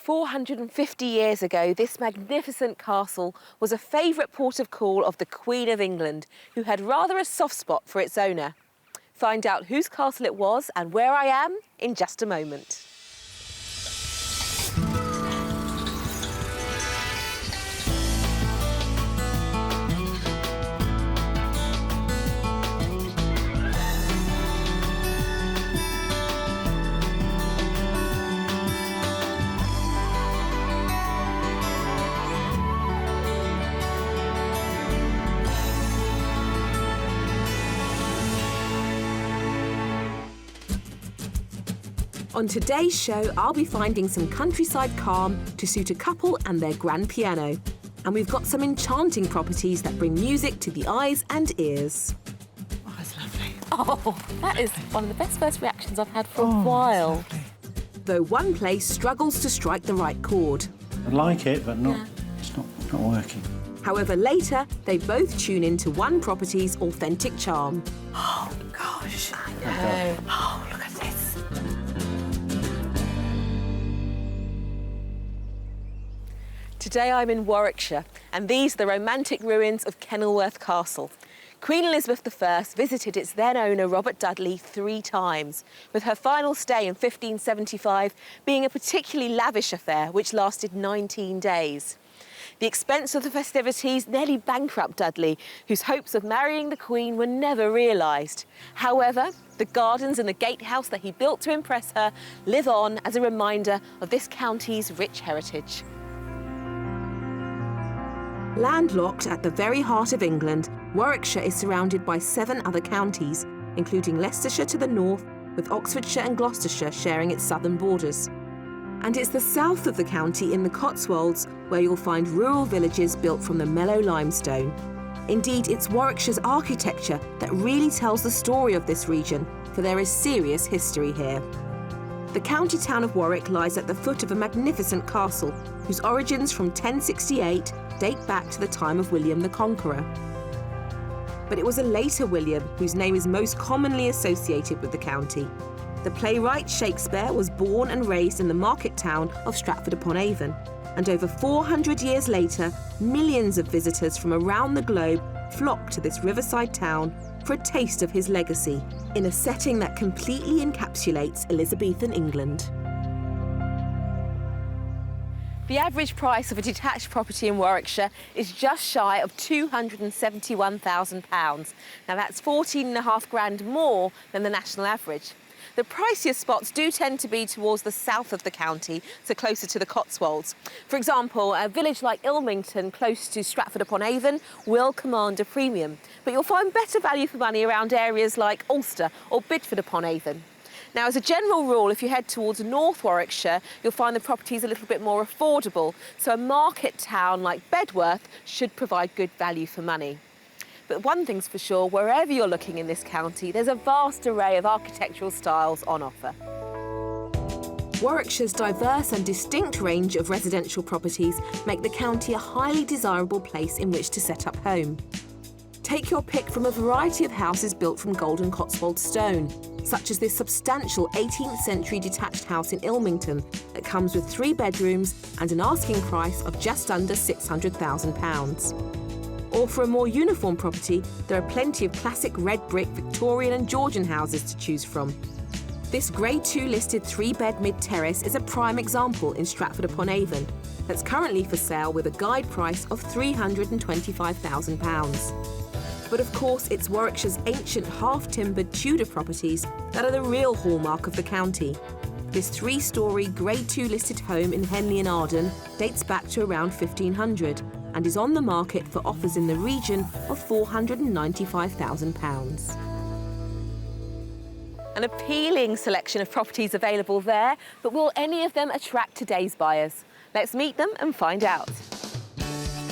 450 years ago, this magnificent castle was a favourite port of call of the Queen of England, who had rather a soft spot for its owner. Find out whose castle it was and where I am in just a moment. On today's show, I'll be finding some countryside calm to suit a couple and their grand piano. And we've got some enchanting properties that bring music to the eyes and ears. Oh, that's lovely. Oh, that is one of the best first reactions I've had for a while. Though one place struggles to strike the right chord. I like it, but it's not working. However, later, they both tune into one property's authentic charm. Oh, gosh. I know. Oh, look at this. Today I'm in Warwickshire, and these are the romantic ruins of Kenilworth Castle. Queen Elizabeth I visited its then owner Robert Dudley 3 times, with her final stay in 1575 being a particularly lavish affair which lasted 19 days. The expense of the festivities nearly bankrupt Dudley, whose hopes of marrying the Queen were never realised. However, the gardens and the gatehouse that he built to impress her live on as a reminder of this county's rich heritage. Landlocked at the very heart of England, Warwickshire is surrounded by 7 other counties, including Leicestershire to the north, with Oxfordshire and Gloucestershire sharing its southern borders. And it's the south of the county in the Cotswolds where you'll find rural villages built from the mellow limestone. Indeed, it's Warwickshire's architecture that really tells the story of this region, for there is serious history here. The county town of Warwick lies at the foot of a magnificent castle, whose origins from 1068 date back to the time of William the Conqueror. But it was a later William whose name is most commonly associated with the county. The playwright Shakespeare was born and raised in the market town of Stratford-upon-Avon, and over 400 years later, millions of visitors from around the globe flock to this riverside town for a taste of his legacy, in a setting that completely encapsulates Elizabethan England. The average price of a detached property in Warwickshire is just shy of £271,000. Now that's 14.5 grand more than the national average. The priciest spots do tend to be towards the south of the county, so closer to the Cotswolds. For example, a village like Ilmington, close to Stratford-upon-Avon, will command a premium. But you'll find better value for money around areas like Ulster or Bidford-upon-Avon. Now, as a general rule, if you head towards North Warwickshire, you'll find the properties a little bit more affordable. So a market town like Bedworth should provide good value for money. But one thing's for sure, wherever you're looking in this county, there's a vast array of architectural styles on offer. Warwickshire's diverse and distinct range of residential properties make the county a highly desirable place in which to set up home. Take your pick from a variety of houses built from golden Cotswold stone, such as this substantial 18th century detached house in Ilmington that comes with 3 bedrooms and an asking price of just under £600,000. Or for a more uniform property, there are plenty of classic red brick Victorian and Georgian houses to choose from. This Grade 2 listed 3-bed mid-terrace is a prime example in Stratford-upon-Avon that's currently for sale with a guide price of £325,000. But of course, it's Warwickshire's ancient half-timbered Tudor properties that are the real hallmark of the county. This 3-storey Grade 2 listed home in Henley and Arden dates back to around 1500 and is on the market for offers in the region of £495,000. An appealing selection of properties available there, but will any of them attract today's buyers? Let's meet them and find out.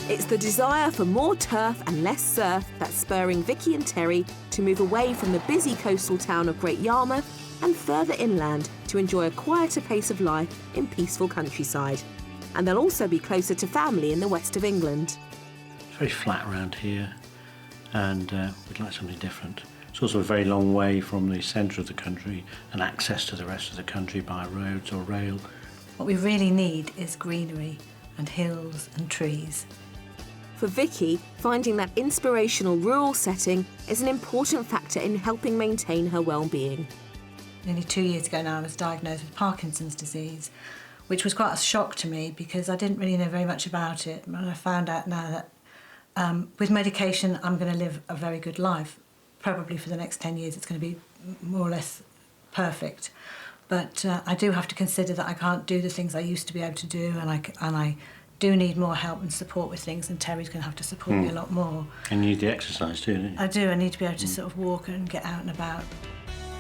It's the desire for more turf and less surf that's spurring Vicky and Terry to move away from the busy coastal town of Great Yarmouth and further inland to enjoy a quieter pace of life in peaceful countryside. And they'll also be closer to family in the west of England. It's very flat around here, and we'd like something different. It's also a very long way from the centre of the country and access to the rest of the country by roads or rail. What we really need is greenery and hills and trees. For Vicky, finding that inspirational rural setting is an important factor in helping maintain her well-being. Nearly 2 years ago now, I was diagnosed with Parkinson's disease, which was quite a shock to me because I didn't really know very much about it. And I found out now that with medication, I'm going to live a very good life. Probably for the next 10 years, it's going to be more or less perfect. But I do have to consider that I can't do the things I used to be able to do, and I do need more help and support with things, and Terry's going to have to support me a lot more. And you need the exercise too, don't you? I do. I need to be able to sort of walk and get out and about.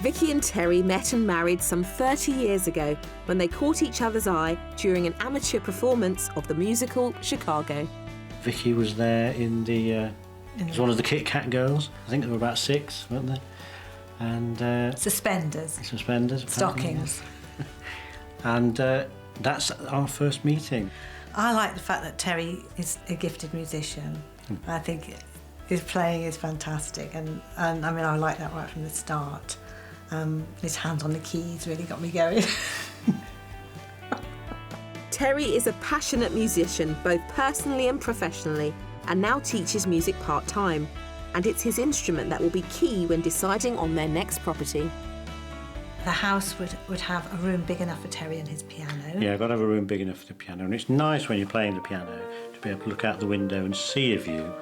Vicky and Terry met and married some 30 years ago when they caught each other's eye during an amateur performance of the musical Chicago. Vicky was there in the... was one of the Kit Kat girls. I think there were about 6, weren't there? And... Suspenders. Yes. Stockings. And that's our first meeting. I like the fact that Terry is a gifted musician. I think his playing is fantastic, and I mean, I like that right from the start. His hands on the keys really got me going. Terry is a passionate musician, both personally and professionally, and now teaches music part-time. And it's his instrument that will be key when deciding on their next property. The house would have a room big enough for Terry and his piano. Yeah, I've got to have a room big enough for the piano. And it's nice when you're playing the piano to be able to look out the window and see a view.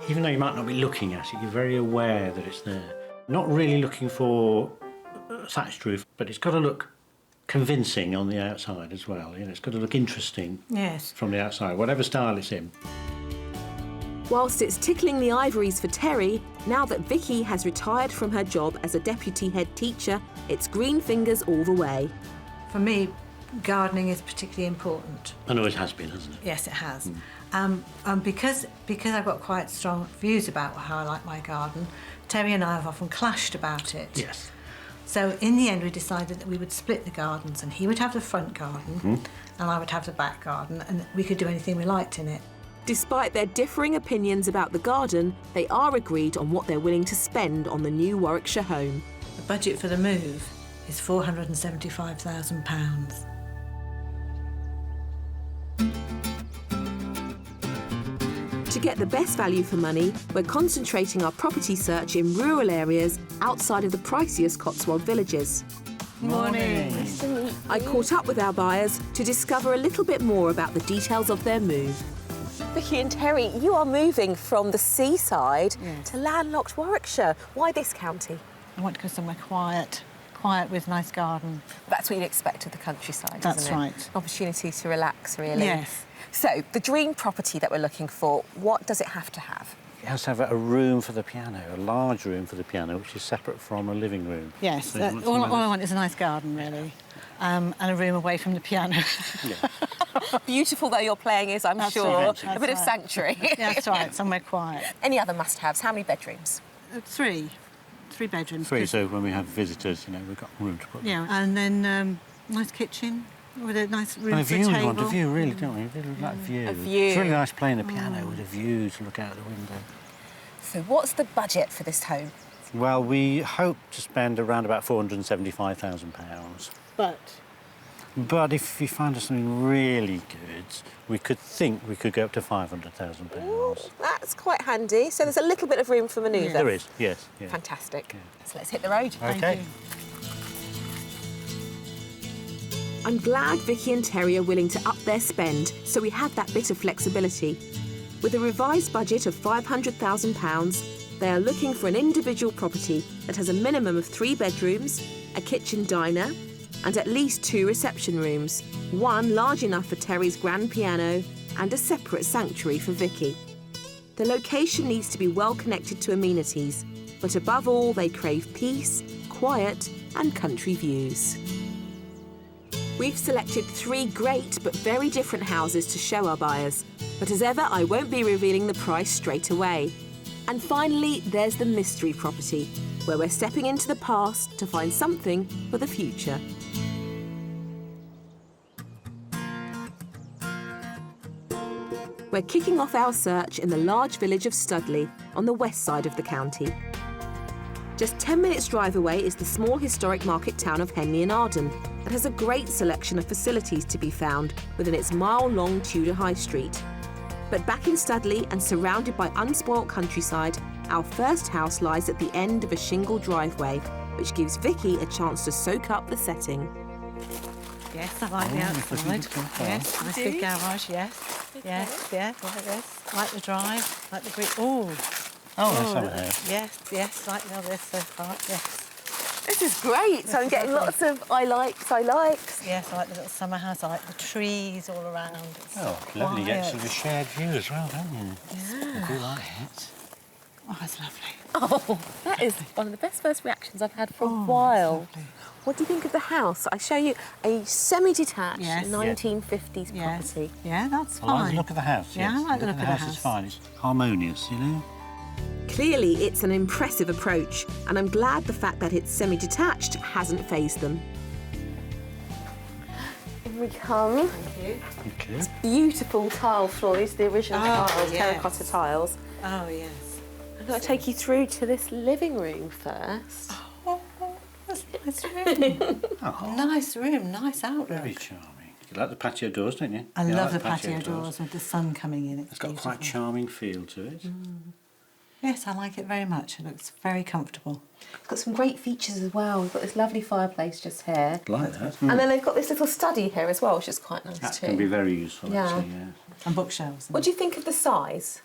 Even though you might not be looking at it, you're very aware that it's there. Not really looking for a thatched roof, but it's got to look convincing on the outside as well. You know, it's got to look interesting from the outside, whatever style it's in. Whilst it's tickling the ivories for Terry, now that Vicky has retired from her job as a deputy head teacher, it's green fingers all the way. For me, gardening is particularly important. I know it has been, hasn't it? Yes, it has. Because I've got quite strong views about how I like my garden, Terry and I have often clashed about it. Yes. So in the end, we decided that we would split the gardens, and he would have the front garden, and I would have the back garden, and we could do anything we liked in it. Despite their differing opinions about the garden, they are agreed on what they're willing to spend on the new Warwickshire home. The budget for the move is £475,000. To get the best value for money, we're concentrating our property search in rural areas outside of the priciest Cotswold villages. Morning. I caught up with our buyers to discover a little bit more about the details of their move. Vicky and Terry, you are moving from the seaside to landlocked Warwickshire. Why this county? I want to go somewhere quiet with nice garden. That's what you'd expect of the countryside, That's isn't it? right. Opportunity to relax, really. Yes. So, the dream property that we're looking for, what does it have to have? It has to have a room for the piano, a large room for the piano, which is separate from a living room. Yes, So all I want is a nice garden, really, and a room away from the piano. Yeah. Beautiful though your playing is, I'm sure. right, A bit of sanctuary. Yeah, that's right, somewhere quiet. Any other must-haves? How many bedrooms? 3 bedrooms. 3, so when we have visitors, you know, we've got room to put them. Yeah, and then nice kitchen with a nice room And a for view, a we table. want a view, really, don't we? We really like a view. A view. It's really nice playing the piano with a view to look out the window. So what's the budget for this home? Well, we hope to spend around about £475,000. But if we find us something really good, we could go up to £500,000. That's quite handy. So there's a little bit of room for manoeuvre. There is, yes. Yeah. Fantastic. Yeah. So let's hit the road. Thank Okay. you. I'm glad Vicky and Terry are willing to up their spend, so we have that bit of flexibility. With a revised budget of £500,000, they are looking for an individual property that has a minimum of 3 bedrooms, a kitchen diner, and at least 2 reception rooms, one large enough for Terry's grand piano and a separate sanctuary for Vicky. The location needs to be well connected to amenities, but above all they crave peace, quiet and country views. We've selected 3 great but very different houses to show our buyers, but as ever I won't be revealing the price straight away. And finally there's the mystery property, where we're stepping into the past to find something for the future. We're kicking off our search in the large village of Studley on the west side of the county. Just 10 minutes drive away is the small historic market town of Henley in Arden that has a great selection of facilities to be found within its mile-long Tudor high street. But back in Studley and surrounded by unspoilt countryside, our first house lies at the end of a shingle driveway, which gives Vicky a chance to soak up the setting. Yes, I like the outside. Yes, nice big garage, yes. Yes, like this. Like the drive, like the green. Oh, Oh, that's over there. yes, like the other so far, yes. This is great. So I'm getting lots of I likes. Yes, I like the little summer house, I like the trees all around. It's Oh, lovely. You get quiet. sort of a shared view as well, don't you? Yeah. I do like it. Oh, it's lovely. Oh, that is one of the best first reactions I've had for a Oh, while. it's lovely. What do you think of the house? I show you a semi-detached Yes. 1950s Yes. property. Yeah, that's I like fine. the look of the house. Yeah, yes. I like the look of the house. house. It's fine. It's harmonious, you know. Clearly, it's an impressive approach, and I'm glad the fact that it's semi-detached hasn't fazed them. Here we come. Okay. Beautiful tile floor. These are the original Oh, tiles, yes. terracotta tiles. Oh, yes. I'm going to take you through to this living room first. Oh, that's a nice room. Oh, Nice room, nice outlook. very charming. You like the patio doors, don't you? I You love like the patio doors with the sun coming in. It's got beautiful. quite a charming feel to it. Yes, I like it very much. It looks very comfortable. It's got some great features as well. We've got this lovely fireplace just here. Like that. And then they've got this little study here as well, which is quite nice That too. can be very useful, Yeah. actually, yeah. And bookshelves. What do you think of the size?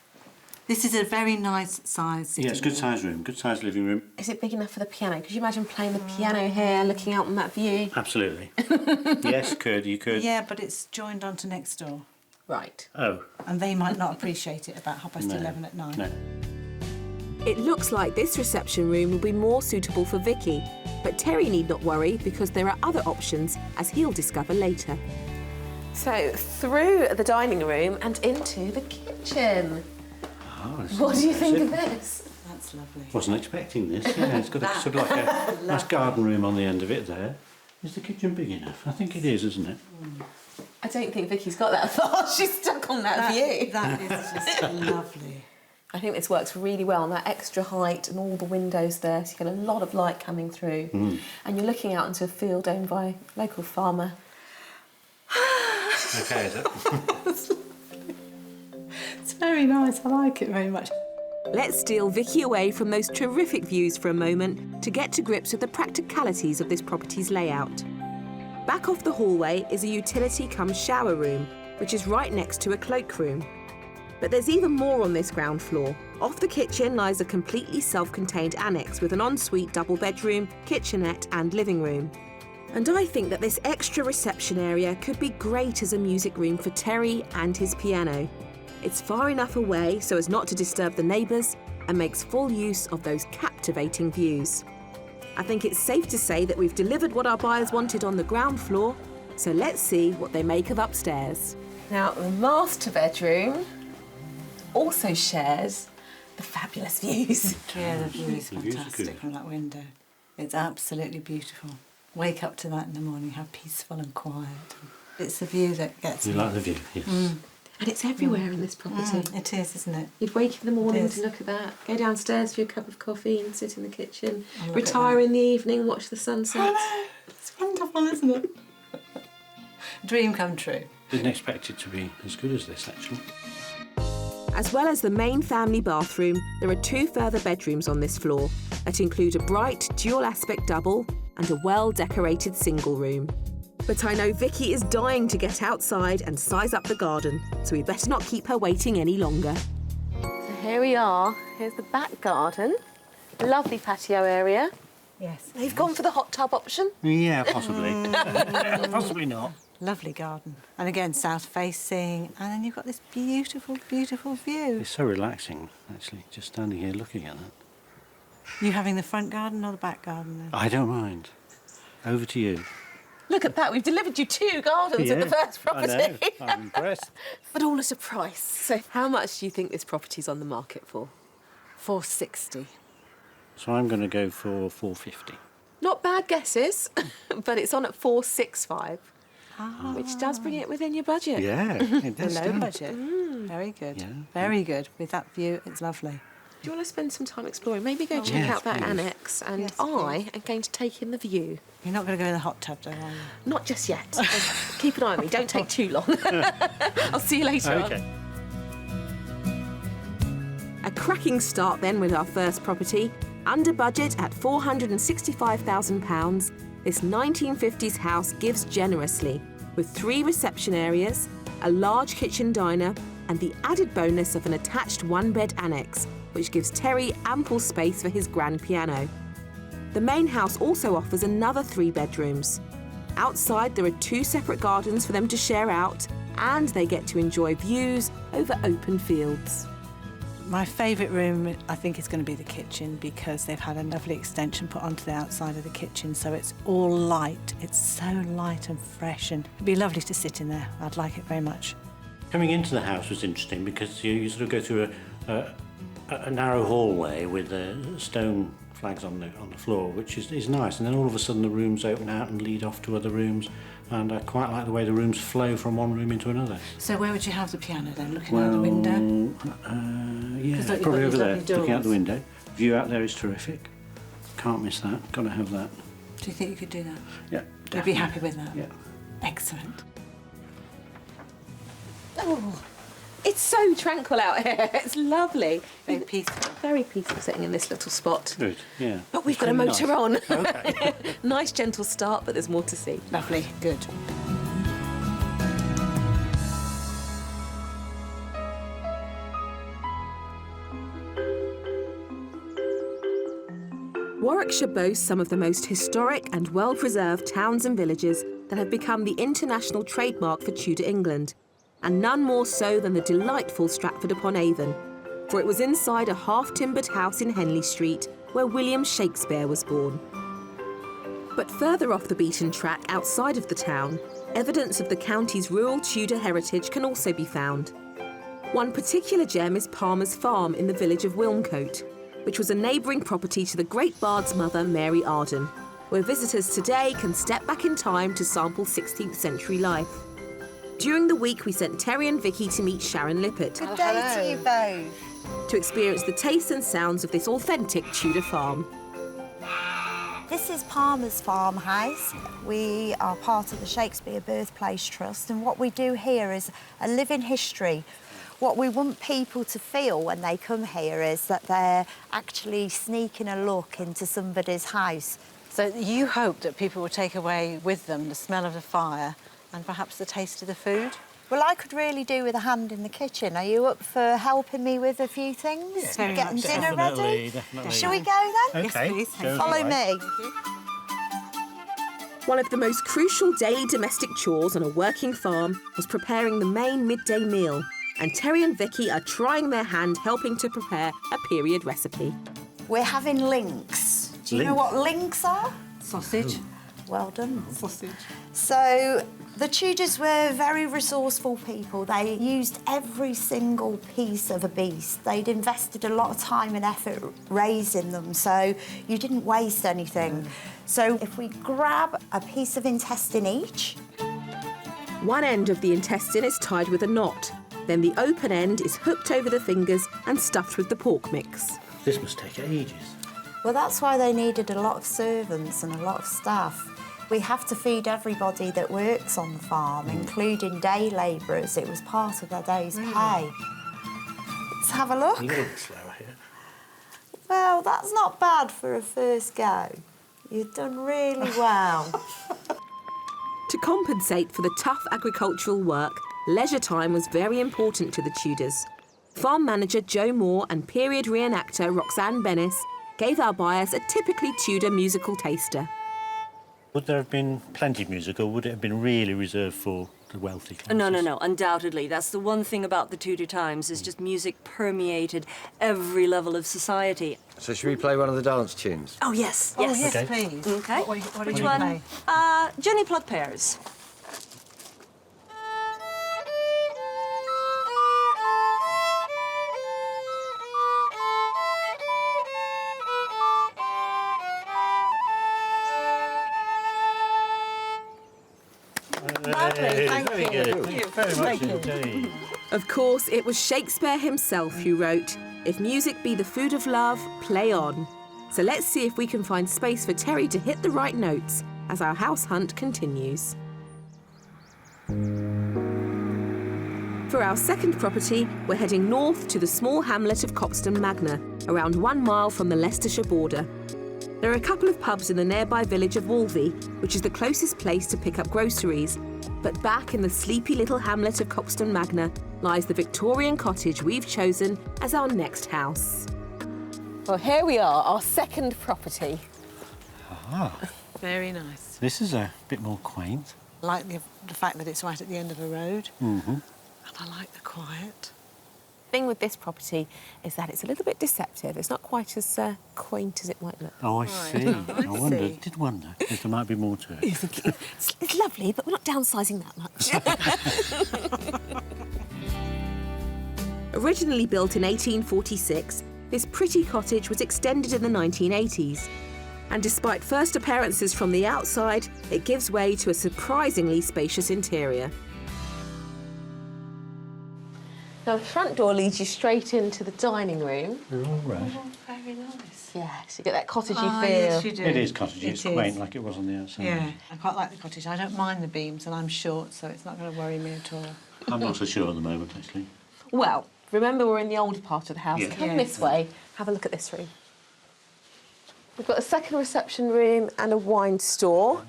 This is a very nice size. Yeah, it's a good size room, good size living room. Is it big enough for the piano? Could you imagine playing the piano here, looking out on that view? Absolutely. Yes, you could. Yeah, but it's joined onto next door. Right. Oh, And they might not appreciate it about 11:30 at night. no. It looks like this reception room will be more suitable for Vicky, but Terry need not worry because there are other options, as he'll discover later. So, through the dining room and into the kitchen. Oh, that's What do you think of impressive. this? That's lovely. Wasn't expecting this. Yeah, it's got a, sort of like a nice garden room on the end of it there. Is the kitchen big enough? I think it is, isn't it? I don't think Vicky's got that far. She's stuck on that view. That is just lovely. I think this works really well, and that extra height and all the windows there, so you get a lot of light coming through. And you're looking out into a field owned by a local farmer. Okay, is it? It's very nice. I like it very much. Let's steal Vicky away from those terrific views for a moment to get to grips with the practicalities of this property's layout. Back off the hallway is a utility cum shower room, which is right next to a cloakroom. But there's even more on this ground floor. Off the kitchen lies a completely self-contained annex with an ensuite double bedroom, kitchenette and living room. And I think that this extra reception area could be great as a music room for Terry and his piano. It's far enough away so as not to disturb the neighbours and makes full use of those captivating views. I think it's safe to say that we've delivered what our buyers wanted on the ground floor, so let's see what they make of upstairs. Now, the master bedroom also shares the fabulous views. Yeah, the view is The views are fantastic good. from that window. It's absolutely beautiful. Wake up to that in the morning, how peaceful and quiet. It's the view that gets You me. like the view? Yes. And it's everywhere in this property. It is, isn't it? You'd wake in the morning is. to look at that, go downstairs for your cup of coffee and sit in the kitchen, Oh, look at retire that. in the evening, watch the sunset. It's wonderful, isn't it? Dream come true. Didn't expect it to be as good as this, actually. As well as the main family bathroom, there are 2 further bedrooms on this floor that include a bright dual aspect double and a well-decorated single room. But I know Vicky is dying to get outside and size up the garden, so we better not keep her waiting any longer. So here we are. Here's the back garden. Lovely patio area. Yes. They've gone for the hot tub option. Yeah, possibly. Possibly not. Lovely garden. And again, south facing. And then you've got this beautiful, beautiful view. It's so relaxing, actually, just standing here looking at it. You having the front garden or the back garden then? I don't mind. Over to you. Look at that, we've delivered you 2 gardens in the first property. I know. I'm impressed. But all at a price. So how much do you think this property's on the market for? 460. So I'm going to go for 450. Not bad guesses, but it's on at 465, which does bring it within your budget. Yeah, it does. Low do. budget. Very good. Yeah. Very good. With that view, it's lovely. Do you want to spend some time exploring? Maybe go check Yes, out that please. annex, and Yes, I am going to take in the view. You're not going to go in the hot tub, though, are you? Not just yet. Keep an eye on me. Don't take too long. I'll see you later on. Okay. A cracking start then with our first property. Under budget at £465,000, this 1950s house gives generously, with 3 reception areas, a large kitchen diner, and the added bonus of an attached 1-bed annex, which gives Terry ample space for his grand piano. The main house also offers another 3 bedrooms. Outside there are 2 separate gardens for them to share out, and they get to enjoy views over open fields. My favourite room, I think, is going to be the kitchen, because they've had a lovely extension put onto the outside of the kitchen, so it's all light. It's so light and fresh, and it'd be lovely to sit in there. I'd like it very much. Coming into the house was interesting because you sort of go through a narrow hallway with stone flags on the floor, which is nice, and then all of a sudden the rooms open out and lead off to other rooms, and I quite like the way the rooms flow from one room into another. So where would you have the piano then? Looking out the window? Yeah, you've probably got over these there, lovely looking out the doors. window. View out there is terrific. Can't miss that. Got to have that. Do you think you could do that? Yeah, You'd definitely. be happy with that? Yeah. Excellent. Oh, it's so tranquil out here. It's lovely. Very peaceful. Very peaceful sitting in this little spot. Good, yeah. But we've It's got a really motor nice. on. Okay. Nice gentle start, but there's more to see. Lovely. Good. Warwickshire boasts some of the most historic and well-preserved towns and villages that have become the international trademark for Tudor England, and none more so than the delightful Stratford-upon-Avon, for it was inside a half-timbered house in Henley Street where William Shakespeare was born. But further off the beaten track outside of the town, evidence of the county's rural Tudor heritage can also be found. One particular gem is Palmer's Farm in the village of Wilmcote, which was a neighbouring property to the great bard's mother, Mary Arden, where visitors today can step back in time to sample 16th century life. During the week, we sent Terry and Vicky to meet Sharon Lippert Good day to you both. to experience the tastes and sounds of this authentic Tudor farm. This is Palmer's Farmhouse. We are part of the Shakespeare Birthplace Trust, and what we do here is a living history. What we want people to feel when they come here is that they're actually sneaking a look into somebody's house. So you hope that people will take away with them the smell of the fire and perhaps the taste of the food? Well, I could really do with a hand in the kitchen. Are you up for helping me with a few things? very Getting much so. dinner ready? Definitely. Shall we go then? Okay. please. go Follow right. me. One of the most crucial daily domestic chores on a working farm was preparing the main midday meal, and Terry and Vicky are trying their hand helping to prepare a period recipe. We're having links. Do you know what links are? Sausage. Well done. Sausage. So the Tudors were very resourceful people. They used every single piece of a beast. They'd invested a lot of time and effort raising them, so you didn't waste anything. So if we grab a piece of intestine each. One end of the intestine is tied with a knot. Then the open end is hooked over the fingers and stuffed with the pork mix. This must take ages. Well, that's why they needed a lot of servants and a lot of staff. We have to feed everybody that works on the farm, including day labourers. It was part of their day's pay. Let's have a look. A little bit slower here. Well, that's not bad for a first go. You've done really well. To compensate for the tough agricultural work, leisure time was very important to the Tudors. Farm manager Joe Moore and period reenactor Roxanne Bennis gave our buyers a typically Tudor musical taster. Would there have been plenty of music, or would it have been really reserved for the wealthy classes? No, undoubtedly. That's the one thing about the Tudor times, is just music permeated every level of society. So should we play one of the dance tunes? Oh, yes, Oh, yes. yes, Okay. please. Okay. What Which did you one? play? Jenny Plug Pears. Hey, Thank very you. good. Thank you. Very much Thank you. indeed. Of course, it was Shakespeare himself who wrote, If music be the food of love, play on. So let's see if we can find space for Terry to hit the right notes as our house hunt continues. For our second property, we're heading north to the small hamlet of Copston Magna, around 1 mile from the Leicestershire border. There are a couple of pubs in the nearby village of Walvey, which is the closest place to pick up groceries. But back in the sleepy little hamlet of Copston Magna lies the Victorian cottage we've chosen as our next house. Well, here we are, our second property. Ah, Very nice. this is a bit more quaint. I like the fact that it's right at the end of a road. Mm-hmm. And I like the quiet. The thing with this property is that it's a little bit deceptive. It's not quite as quaint as it might look. Oh, I see. I see. did wonder if there might be more to it. It's lovely, but we're not downsizing that much. Originally built in 1846, this pretty cottage was extended in the 1980s. And despite first appearances from the outside, it gives way to a surprisingly spacious interior. Now, the front door leads you straight into the dining room. All right. Oh, very nice. Yes, you get that cottagey feel. Yes, you do. It is cottagey. It's It quaint is. like it was on the outside. Yeah, I quite like the cottage. I don't mind the beams and I'm short, so it's not going to worry me at all. I'm not so sure at the moment, actually. Well, remember we're in the older part of the house. Yeah. Come Yeah. this way, have a look at this room. We've got a second reception room and a wine store.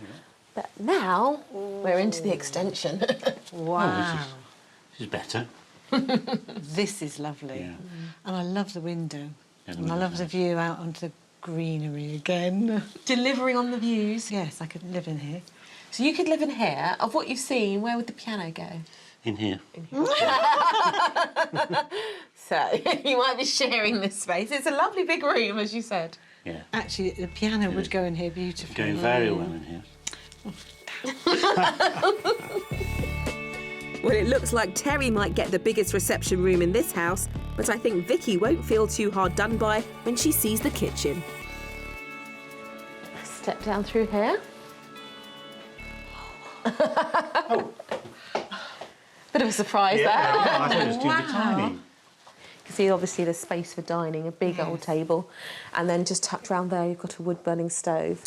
But now we're into the extension. Wow. Oh, this is better. This is lovely. Yeah. And I love the window. Yeah, the And I window's love the nice. view out onto the greenery again. Delivering on the views. Yes, I could live in here. So you could live in here. Of what you've seen, where would the piano go? In here. So you might be sharing this space. It's a lovely big room, as you said. Yeah. Actually, the piano would go in here beautifully. Going very well in here. Well, it looks like Terry might get the biggest reception room in this house, but I think Vicky won't feel too hard done by when she sees the kitchen. Step down through here. Bit of a surprise there. I thought it was too Wow. tiny. You can see obviously the space for dining, a big old table, and then just tucked round there you've got a wood-burning stove.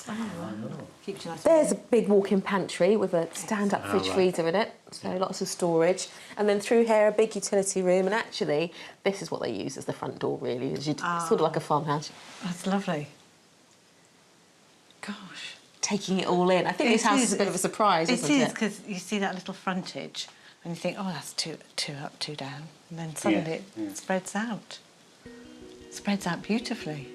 Keeps you nice. There's a big walk-in pantry with a stand-up fridge right. freezer in it, so lots of storage. And then through here, a big utility room, and actually, this is what they use as the front door, really. It's sort of like a farmhouse. That's lovely. Gosh. Taking it all in. I think this house is a bit of a surprise, isn't it? It is, because you see that little frontage and you think, oh, that's two up, two down. And then suddenly it spreads out. Spreads out beautifully.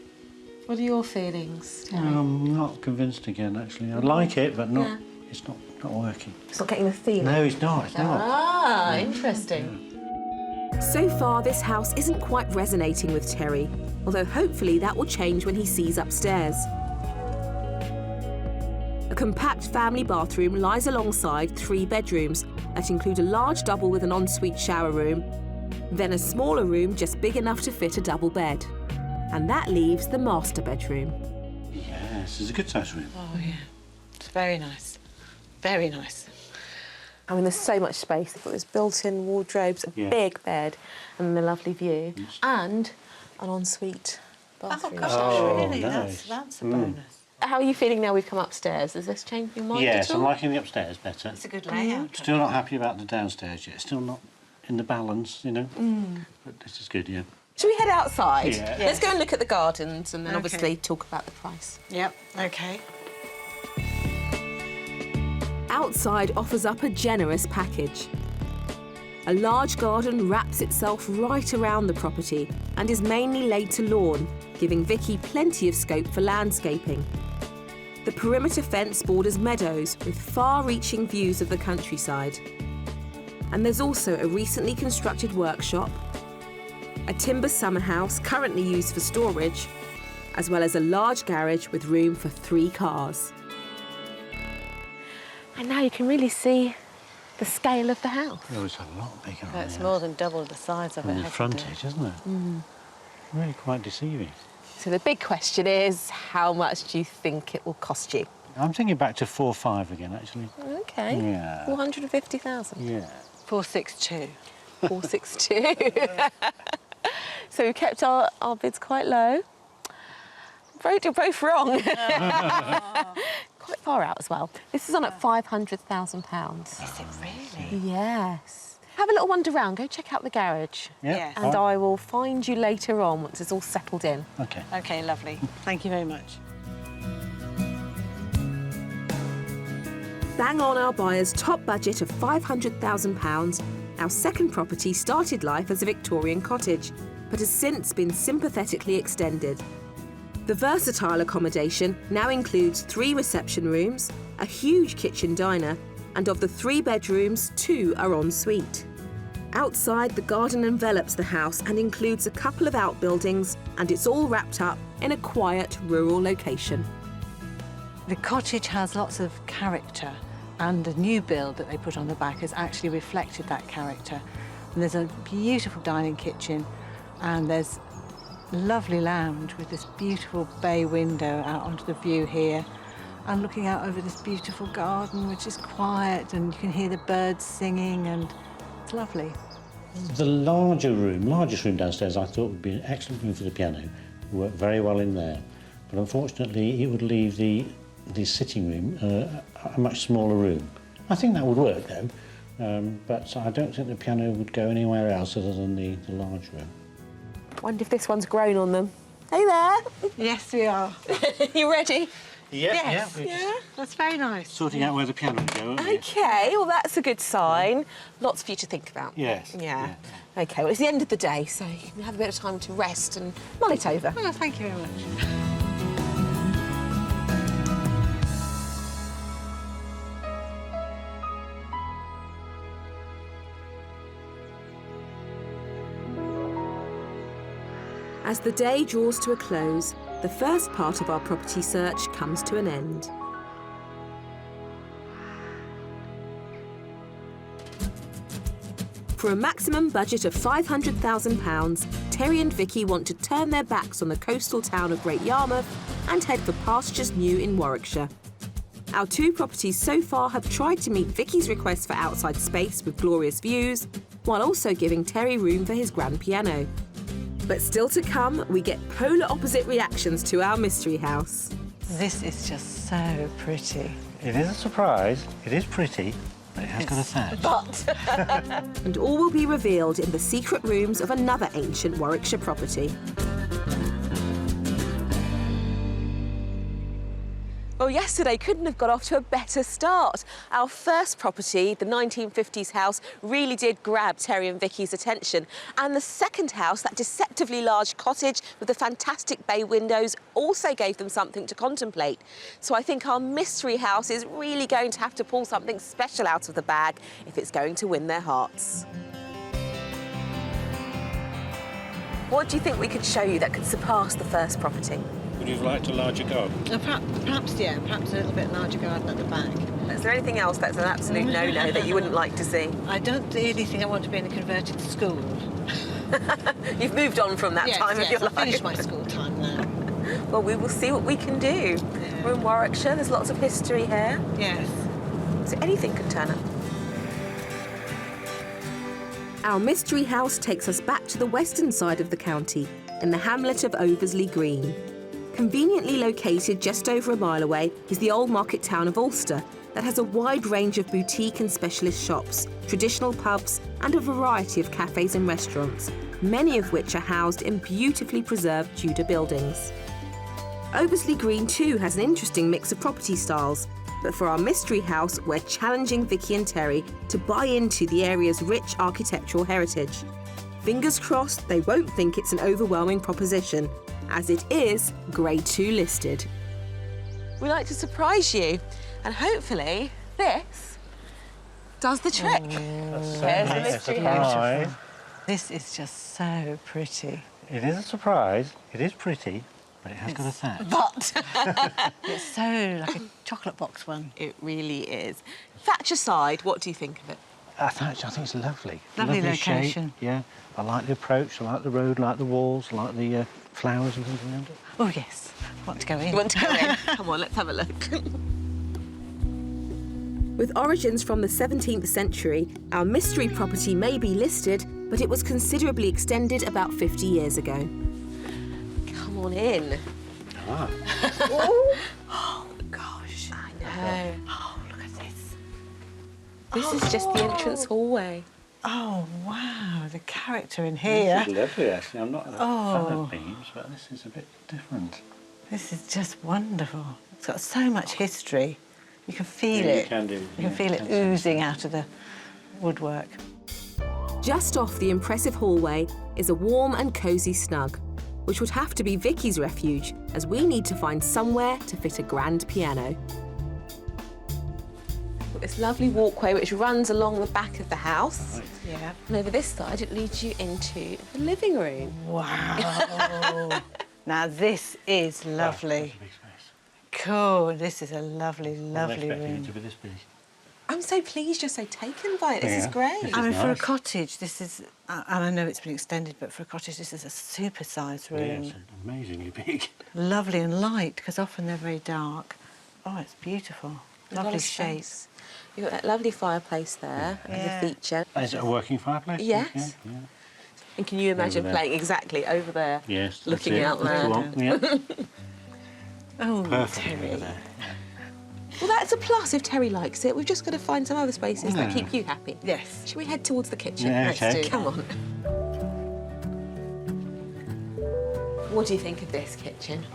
What are your feelings, Terry? I'm not convinced again, actually. I like it, but not. Yeah. It's not working. It's not getting the feeling. No, it's not. It's not. Ah, interesting. So far, this house isn't quite resonating with Terry, although hopefully that will change when he sees upstairs. A compact family bathroom lies alongside 3 bedrooms that include a large double with an ensuite shower room, then a smaller room just big enough to fit a double bed. And that leaves the master bedroom. Yes, it's a good size room. Oh, yeah. It's very nice. Very nice. I mean, there's so much space. They've got this built-in wardrobes, a Yeah. big bed, and a lovely view, and an ensuite bathroom. Really, nice. that's a bonus. How are you feeling now we've come upstairs? Has this changed your mind Yes, at I'm all? liking the upstairs better. It's a good layout. Still not happy about the downstairs yet. Still not in the balance, you know. But this is good, yeah. Should we head outside? Yeah. Let's go and look at the gardens and then Okay. obviously talk about the price. Yep, OK. Outside offers up a generous package. A large garden wraps itself right around the property and is mainly laid to lawn, giving Vicky plenty of scope for landscaping. The perimeter fence borders meadows with far-reaching views of the countryside. And there's also a recently constructed workshop, a timber summer house currently used for storage, as well as a large garage with room for 3 cars. And now you can really see the scale of the house. Oh, it's a lot bigger on That's there. more than double the size of it. And the hasn't it? frontage, isn't it? Really quite deceiving. So the big question is, how much do you think it will cost you? I'm thinking back to 4 or 5 again, actually. Okay. Yeah. 450,000. Yeah. 462. 462. So we kept our bids quite low. Both wrong. Quite far out as well. This is on at £500,000. Is it really? Yes. Have a little wander round. Go check out the garage. Yeah. And I will find you later on once it's all settled in. Okay. OK, lovely. Thank you very much. Bang on our buyer's top budget of £500,000, our second property started life as a Victorian cottage, but has since been sympathetically extended. The versatile accommodation now includes 3 reception rooms, a huge kitchen diner, and of the 3 bedrooms, 2 are en suite. Outside, the garden envelops the house and includes a couple of outbuildings, and it's all wrapped up in a quiet rural location. The cottage has lots of character, and the new build that they put on the back has actually reflected that character. And there's a beautiful dining kitchen, and there's a lovely lounge with this beautiful bay window out onto the view here, and looking out over this beautiful garden, which is quiet, and you can hear the birds singing, and it's lovely. The largest room downstairs, I thought would be an excellent room for the piano. It worked very well in there, but unfortunately, it would leave the sitting room a much smaller room. I think that would work though, but I don't think the piano would go anywhere else other than the large room. Wonder if this one's grown on them. Hey there. Yes, we are. You ready? Yeah, Yeah, that's very nice. sorting out where the piano would go, aren't we? OK, well, that's a good sign. Lots for you to think about. Yes. Yeah. OK, well, it's the end of the day, so you can have a bit of time to rest and mull it over. Oh, thank you very much. As the day draws to a close, the first part of our property search comes to an end. For a maximum budget of £500,000, Terry and Vicky want to turn their backs on the coastal town of Great Yarmouth and head for pastures new in Warwickshire. Our 2 properties so far have tried to meet Vicky's request for outside space with glorious views, while also giving Terry room for his grand piano. But still to come, we get polar opposite reactions to our mystery house. This is just so pretty. It is a surprise, it is pretty, but it has got a thatch. But And all will be revealed in the secret rooms of another ancient Warwickshire property. well, yesterday couldn't have got off to a better start. Our first property, the 1950s house, really did grab Terry and Vicky's attention. And the second house, that deceptively large cottage with the fantastic bay windows, also gave them something to contemplate. So I think our mystery house is really going to have to pull something special out of the bag if it's going to win their hearts. What do you think we could show you that could surpass the first property? Would you have liked a larger garden? Perhaps a little bit larger garden at the back. Is there anything else that's an absolute no-no that you wouldn't like to see? I don't really think I want to be in a converted school. You've moved on from that time of your life. I've finished my school time now. Well, we will see what we can do. Yeah. We're in Warwickshire, there's lots of history here. Yes. So anything could turn up. Our mystery house takes us back to the western side of the county, in the hamlet of Oversley Green. Conveniently located just over a mile away is the old market town of Ulster that has a wide range of boutique and specialist shops, traditional pubs and a variety of cafes and restaurants, many of which are housed in beautifully preserved Tudor buildings. Oversley Green too has an interesting mix of property styles, but for our mystery house, we're challenging Vicky and Terry to buy into the area's rich architectural heritage. Fingers crossed they won't think it's an overwhelming proposition, as it is Grade 2 listed. We like to surprise you, and hopefully this does the trick. There's the mystery house. This is just so pretty. It is a surprise, it is pretty, but it has got a thatch. But It's so like a chocolate box one. it really is. Thatch aside, what do you think of it? Thatch, I think it's lovely. Lovely shape, location. yeah. I like the approach, I like the road, I like the walls, I like the flowers and things around it. Oh, yes. Want to go in? You want to go in? Come on, let's have a look. With origins from the 17th century, our mystery property may be listed, but it was considerably extended about 50 years ago. Come on in. Ah. Oh, gosh. I know. Oh, look at this. This is just the entrance hallway. Oh, wow, the character in here. This is lovely, actually. I'm not a fan Oh. of beams, but this is a bit different. This is just wonderful. It's got so much history. You can feel Yeah, you it. can do, You yeah, can feel you it can oozing out of the woodwork. Just off the impressive hallway is a warm and cosy snug, which would have to be Vicky's refuge, as we need to find somewhere to fit a grand piano. This lovely walkway which runs along the back of the house. Yeah. And over this side, it leads you into the living room. Wow. Now, this is lovely. That's a big space. Cool. This is a lovely, I'm lovely expecting it room. to be this big. I'm so pleased you're so taken by it. This is Yeah. great. This I mean, is for a nice. cottage, this is, and I know it's been extended, but for a cottage, this is a super-sized room. Yes, amazingly big. Lovely and light, because often they're very dark. Oh, it's beautiful. A lot Lovely of shape. space. You've got that lovely fireplace there as Yeah. a feature. Is it a working fireplace? Yes. Yeah, yeah. And can you imagine there. playing exactly over there? Yes. that's Looking it. out That's the there. one, Yeah. Oh, Perfect Terry. over there. Well, that's a plus if Terry likes it. We've just got to find some other spaces that Yeah. keep you happy. Yes. Shall we head towards the kitchen? Yeah, Let's okay. do. Come on. What do you think of this kitchen?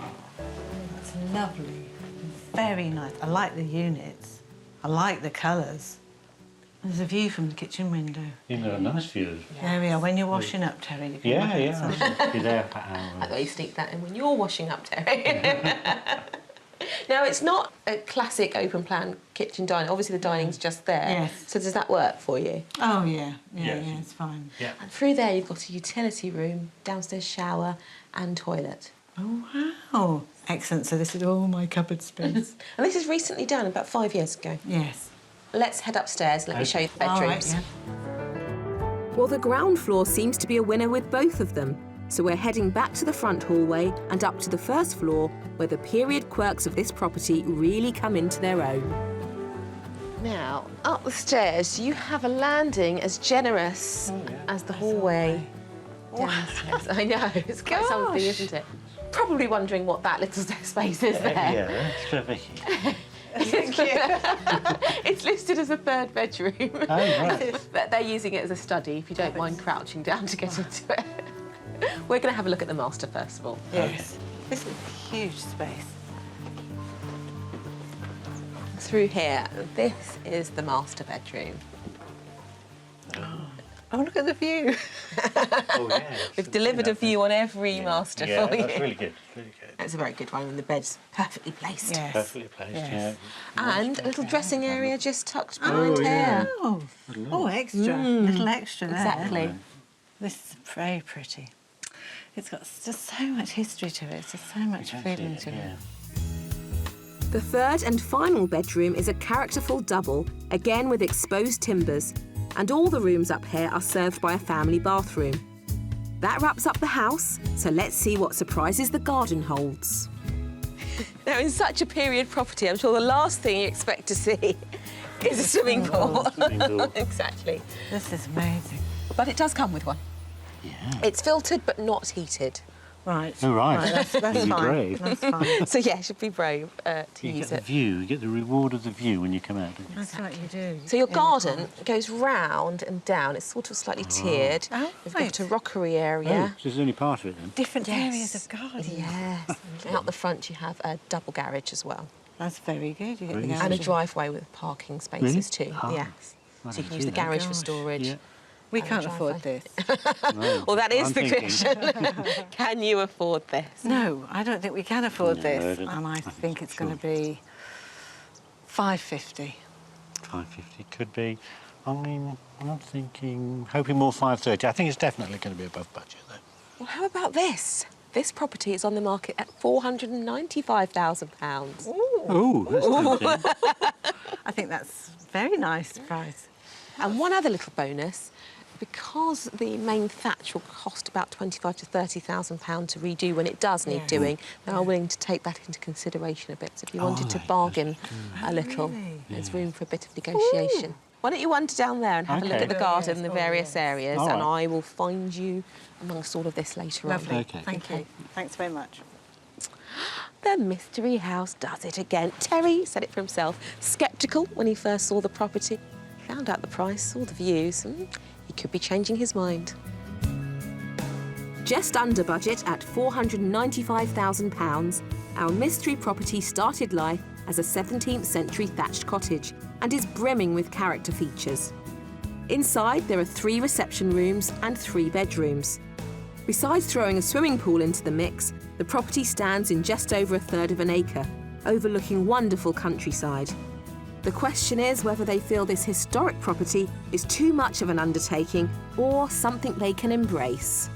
It's lovely. Very nice. I like the units. I like the colours. There's a view from the kitchen window. You've got a nice view. There we are. When you're washing up, Terry, you can Yeah, look yeah. outside. You're there for I hours. thought you sneak that in when you're washing up, Terry. Now, it's not a classic open-plan kitchen diner. Obviously, the dining's just there. Yes. So does that work for you? Oh, yeah. Yeah, Yes. yeah, it's fine. Yeah. And through there, you've got a utility room, downstairs shower and toilet. Oh, wow. Excellent. So this is all my cupboard space. And this is recently done, about 5 years ago. Yes. Let's head upstairs. Let me show you the All right, bedrooms. yeah. Well, the ground floor seems to be a winner with both of them. So we're heading back to the front hallway and up to the first floor, where the period quirks of this property really come into their own. Now, up the stairs, you have a landing as generous as the hallway downstairs. I know, it's quite something, isn't it? Probably wondering what that little space is there. Yeah, that's for Vicky. It's listed as a third bedroom. Oh, right. But they're using it as a study, if you don't mind crouching down to get into it. We're going to have a look at the master first of all. Yes. This is a huge space. Through here, this is the master bedroom. Oh, look at the view. Oh, yeah. We've delivered a view on every master Yeah, for you. that's really good. Really good. It's a very good one, and the bed's perfectly placed. Yes. Perfectly placed, Yes. yeah. And a little dressing area just tucked behind here. Oh, oh, extra. Little extra there. Exactly. This is very pretty. It's got just so much history to it. It's just so much feeling to it. The third and final bedroom is a characterful double, again with exposed timbers, and all the rooms up here are served by a family bathroom. That wraps up the house, so let's see what surprises the garden holds. Now, in such a period property, I'm sure the last thing you expect to see is a swimming pool. Exactly. This is amazing. But it does come with one. Yeah. It's filtered but not heated. Right. Oh, right. That's You'd be fine. brave. That's fine. So, yeah, you should be brave to You use get the it. view, you get the reward of the view when you come out. Don't you? That's what you do. So your in the garden goes round and down. It's sort of slightly tiered. Oh, We've right. got a rockery Oh, area. so this is only part of it then? different Yes. areas of garden. Yes. And out the front you have a double garage as well. That's very good. You get the Really? garage. And a driveway with parking spaces Really? too. Ah. Yes. I So you didn't can use see the that. garage for Gosh. storage. Yeah. We and can't a afford driveway. this. No. Well, that is I'm the thinking. question. Can you afford this? No, I don't think we can afford No, this. I don't- And I I think think so, it's going to sure. be $550. 550 could be. I mean, I'm thinking, hoping more 530. I think it's definitely going to be above budget though. Well, how about this? This property is on the market at £495,000. Oh, that's tempting. I think that's a very nice price. And one other little bonus, because the main thatch will cost about £25,000 to £30,000 to redo when it does need doing, they are willing to take that into consideration a bit. So if you wanted to bargain a little, there's room for a bit of negotiation. Ooh. Why don't you wander down there and have a look at the garden, the various areas, and I will find you amongst all of this later on. Lovely. Thank you. Thanks very much. The mystery house does it again. Terry said it for himself. Sceptical when he first saw the property. Found out the price, saw the views, and he could be changing his mind. Just under budget at £495,000, our mystery property started life as a 17th century thatched cottage and is brimming with character features. Inside, there are 3 reception rooms and 3 bedrooms. Besides throwing a swimming pool into the mix, the property stands in just over 1/3 of an acre, overlooking wonderful countryside. The question is whether they feel this historic property is too much of an undertaking or something they can embrace.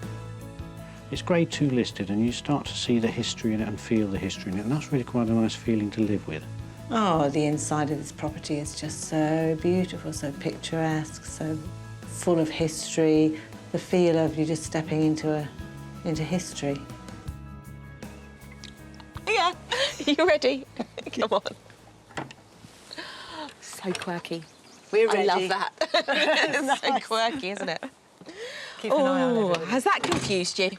It's Grade 2 listed, and you start to see the history in it and feel the history in it, and that's really quite a nice feeling to live with. Oh, the inside of this property is just so beautiful, so picturesque, so full of history. The feel of you just stepping into history. Yeah, you ready? Come on. So quirky. We're I ready. love that. It's Nice. so quirky, isn't it? Keep an eye on Oh, it. has that confused you?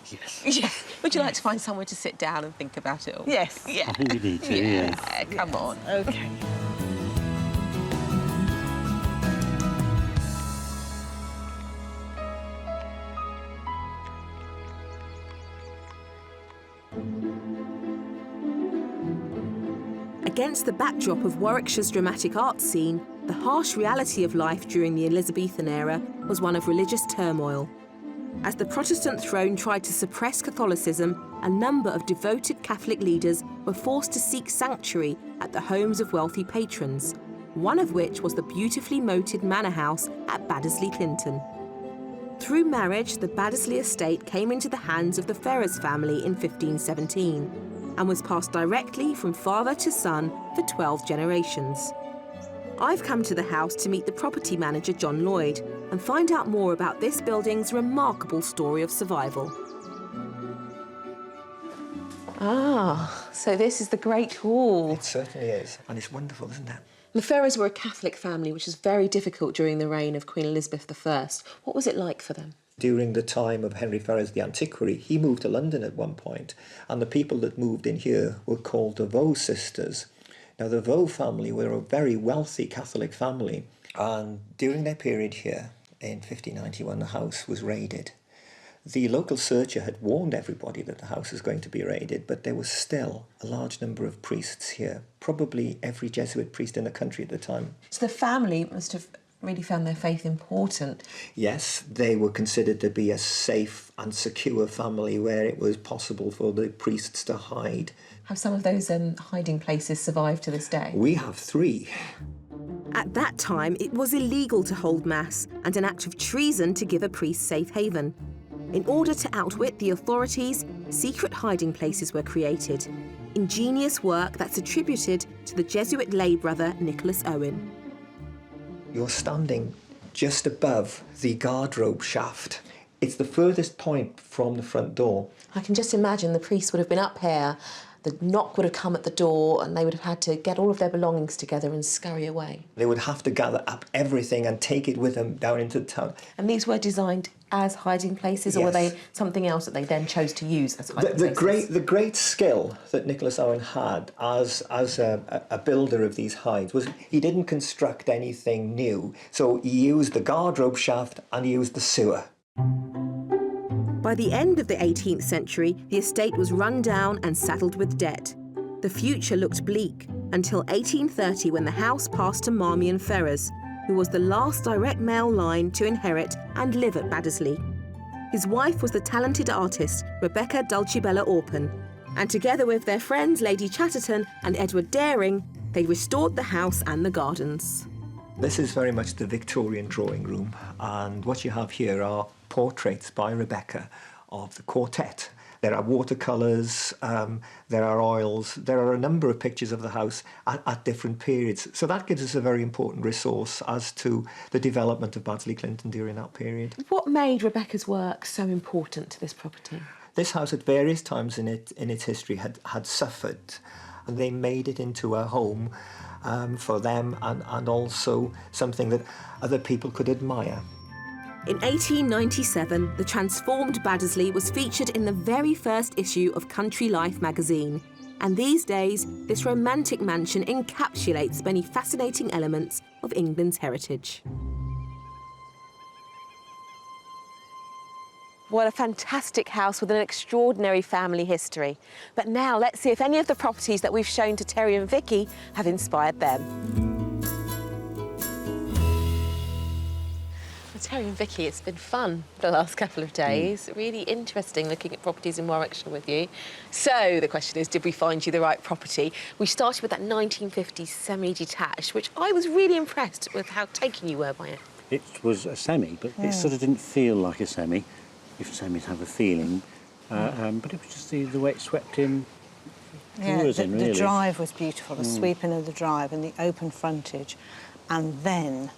Yes. Yeah. Would you like to find somewhere to sit down and think about it all? Yes. Yeah. I think you need to, yeah. Come on. OK. Against the backdrop of Warwickshire's dramatic art scene, the harsh reality of life during the Elizabethan era was one of religious turmoil. As the Protestant throne tried to suppress Catholicism, a number of devoted Catholic leaders were forced to seek sanctuary at the homes of wealthy patrons, one of which was the beautifully moated manor house at Baddesley Clinton. Through marriage, the Baddesley estate came into the hands of the Ferrers family in 1517 and was passed directly from father to son for 12 generations. I've come to the house to meet the property manager, John Lloyd, and find out more about this building's remarkable story of survival. Ah, so this is the Great Hall. It certainly is, and it's wonderful, isn't it? The Ferrers were a Catholic family, which was very difficult during the reign of Queen Elizabeth I. What was it like for them? During the time of Henry Ferrers the Antiquary, he moved to London at one point, and the people that moved in here were called the Vaux sisters. Now, the Vaux family were a very wealthy Catholic family, and during their period here, in 1591, the house was raided. The local searcher had warned everybody that the house was going to be raided, but there was still a large number of priests here, probably every Jesuit priest in the country at the time. So the family must have really found their faith important. Yes, they were considered to be a safe and secure family where it was possible for the priests to hide. Have some of those hiding places survived to this day? We have 3. At that time, it was illegal to hold mass and an act of treason to give a priest safe haven. In order to outwit the authorities, secret hiding places were created. Ingenious work that's attributed to the Jesuit lay brother Nicholas Owen. You're standing just above the guardrobe shaft. It's the furthest point from the front door. I can just imagine the priest would have been up here, the knock would have come at the door, and they would have had to get all of their belongings together and scurry away. They would have to gather up everything and take it with them down into the town. And these were designed as hiding places, or were Yes. they something else that they then chose to use as hiding places? The great skill that Nicholas Owen had as a builder of these hides was he didn't construct anything new. So he used the guardrobe shaft and he used the sewer. By the end of the 18th century, the estate was run down and saddled with debt. The future looked bleak until 1830, when the house passed to Marmion Ferrers, who was the last direct male line to inherit and live at Baddesley. His wife was the talented artist Rebecca Dulcibella Orpen, and together with their friends Lady Chatterton and Edward Daring, they restored the house and the gardens. This is very much the Victorian drawing room, and what you have here are portraits by Rebecca of the quartet There are watercolours, there are oils, there are a number of pictures of the house at different periods. So that gives us a very important resource as to the development of Baddesley Clinton during that period. What made Rebecca's work so important to this property? This house at various times in its history had suffered, and they made it into a home for them and also something that other people could admire. In 1897, the transformed Baddesley was featured in the very first issue of Country Life magazine. And these days, this romantic mansion encapsulates many fascinating elements of England's heritage. What a fantastic house with an extraordinary family history. But now let's see if any of the properties that we've shown to Terry and Vicky have inspired them. Terry and Vicky, it's been fun the last couple of days. Really interesting looking at properties in Warwickshire with you. So the question is, did we find you the right property? We started with that 1950s semi-detached, which I was really impressed with how taken you were by it. It was a semi, but it sort of didn't feel like a semi, if semis have a feeling. But it was just the way it swept in. The drive was beautiful, the sweeping of the drive and the open frontage. And then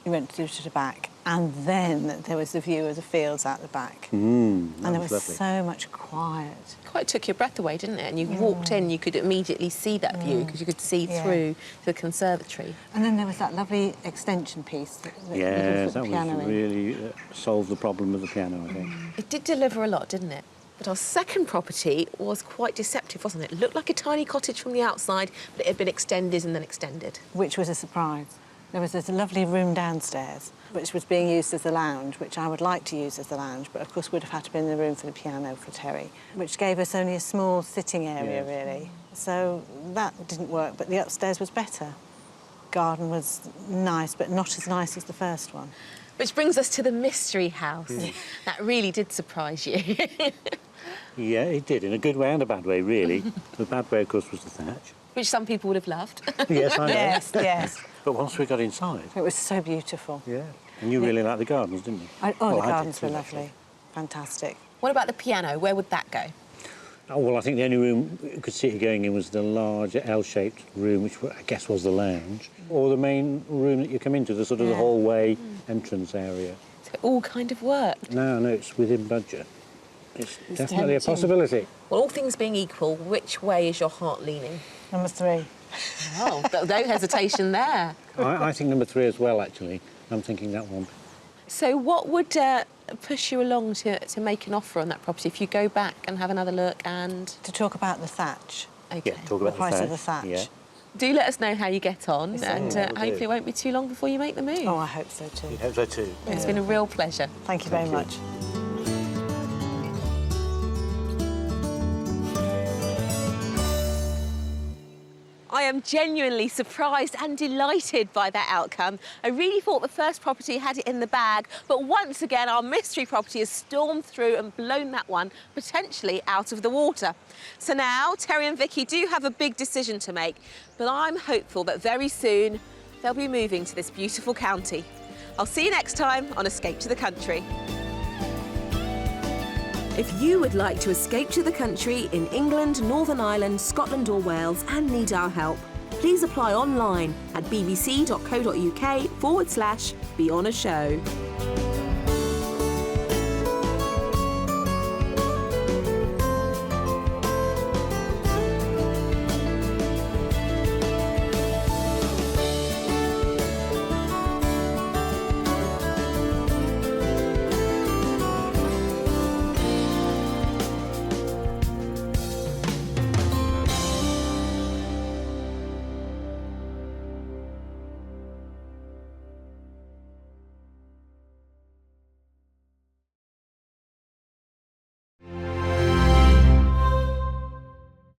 you went to the back, and then there was the view of the fields out the back. And there was lovely. so much quiet. Quite took your breath away, didn't it? And you walked in, you could immediately see that view because you could see through the conservatory. And then there was that lovely extension piece that Yes, the that piano was in. really solved the problem of the piano, I think. It did deliver a lot, didn't it? But our second property was quite deceptive, wasn't it? It looked like a tiny cottage from the outside, but it had been extended and then extended. Which was a surprise. There was this lovely room downstairs, which was being used as a lounge, which I would like to use as a lounge, but of course would have had to be in the room for the piano for Terry, which gave us only a small sitting area, really. So that didn't work, but the upstairs was better. Garden was nice, but not as nice as the first one. Which brings us to the mystery house. That really did surprise you. Yeah, it did, in a good way and a bad way, really. The bad way, of course, was the thatch. Which some people would have loved. Yes, I know. Yes. But once we got inside... It was so beautiful. Yeah. And you really liked the gardens, didn't you? The Well, I did gardens too, were actually. lovely. Fantastic. What about the piano? Where would that go? Oh, well, I think the only room you could see it going in was the large L-shaped room, which I guess was the lounge, or the main room that you come into, the sort of the hallway entrance area. So it all kind of worked. No, it's within budget. It's definitely a tempting. possibility. Well, all things being equal, which way is your heart leaning? Number 3. Oh, no hesitation there. I think number 3 as well, actually. I'm thinking that one. So what would push you along to make an offer on that property if you go back and have another look and... To talk about the thatch. OK. Yeah, talk about The price of the thatch. Yeah. Do let us know how you get on, and will do. hopefully it won't be too long before you make the move. Oh, I hope so too. You'd hope so too. It's been a real pleasure. Thank you very Thank much. I am genuinely surprised and delighted by that outcome. I really thought the first property had it in the bag, but once again, our mystery property has stormed through and blown that one potentially out of the water. So now, Terry and Vicky do have a big decision to make, but I'm hopeful that very soon they'll be moving to this beautiful county. I'll see you next time on Escape to the Country. If you would like to escape to the country in England, Northern Ireland, Scotland or Wales and need our help, please apply online at bbc.co.uk/beonashow.